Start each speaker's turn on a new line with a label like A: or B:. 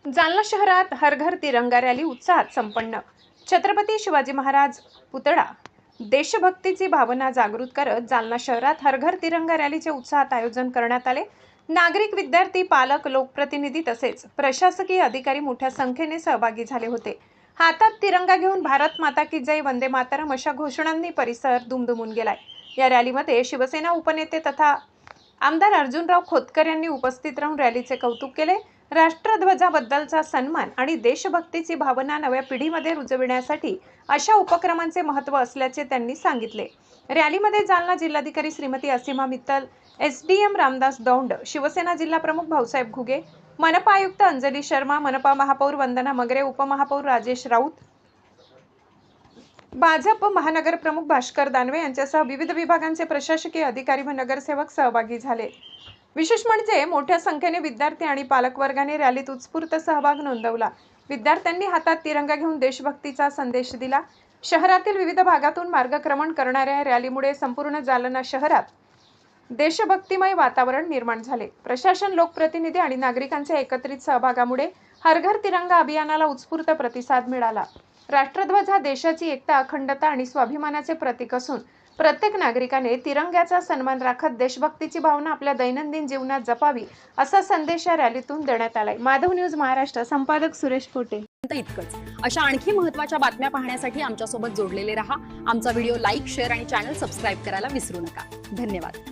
A: जालना शहरात हर घर तिरंगा रॅली उत्साहात संपन्न। छत्रपती शिवाजी महाराज पुतळा देशभक्तीची भावना जागृत करत जालना शहरात हर घर तिरंगा रॅलीचे उत्साहात आयोजन करण्यात आले। नागरिक, विद्यार्थी, पालक, लोकप्रतिनिधी तसेच प्रशासकीय अधिकारी मोठ्या संख्येने सहभागी झाले होते। हातात तिरंगा घेऊन भारत माता की जय, वंदे मातरम अशा घोषणांनी परिसर दुमदुमून गेलाय। या रॅलीमध्ये शिवसेना उपनेते तथा आमदार अर्जुनराव खोतकर यांनी उपस्थित राहून रॅलीचे कौतुक केले। राष्ट्रध्वजाबद्दलचा सन्मान आणि देशभक्तीची भावना नव्या पिढीमध्ये रुजविण्यासाठी अशा उपक्रमांचे महत्त्व असल्याचे त्यांनी सांगितले। रॅलीमध्ये जालना जिल्हाधिकारी श्रीमती असीमा मित्तल, एसडीएम रामदास दौंड, शिवसेना जिल्हा प्रमुख भाऊसाहेब घुगे, मनपा आयुक्त अंजली शर्मा, मनपा महापौर वंदना मगरे, उपमहापौर राजेश राऊत, भाजप महानगर प्रमुख भास्कर दानवे यांच्यासह विविध विभागांचे प्रशासकीय अधिकारी व नगरसेवक सहभागी झाले। विशेष म्हणजे मोठ्या संख्येने विद्यार्थी आणि पालकवर्गाने रॅलीत उत्स्फूर्त सहभाग नोंदवला। विद्यार्थ्यांनी हातात तिरंगा घेऊन देशभक्तीचा संदेश दिला। शहरातील विविध भागातून मार्गक्रमण करणाऱ्या या रॅलीमुळे संपूर्ण जालना शहरात देशभक्तिमय वातावरण निर्माण झाले। प्रशासन, लोकप्रतिनिधी आणि नागरिकांच्या एकत्रित सहभागामुळे हर घर तिरंगा अभियानाला उत्स्फूर्त प्रतिसाद मिळाला। राष्ट्रध्वज हा देशाची एकता, अखंडता आणि स्वाभिमानाचे प्रतीक असून प्रत्येक नागरिकाने तिरंग्याचा सन्मान राखत देशभक्तीची भावना आपल्या दैनंदिन जीवनात जपावी असा संदेश या रॅलीतून देण्यात आलाय। माधव न्यूज महाराष्ट्र, संपादक सुरेश पोटे।
B: इतकंच। अशा आणखी महत्त्वाच्या बातम्या पाहण्यासाठी आमच्या सोबत जोडलेले रहा। आमचा व्हिडिओ लाईक, शेअर आणि चॅनल सबस्क्राइब करायला विसरू नका। धन्यवाद।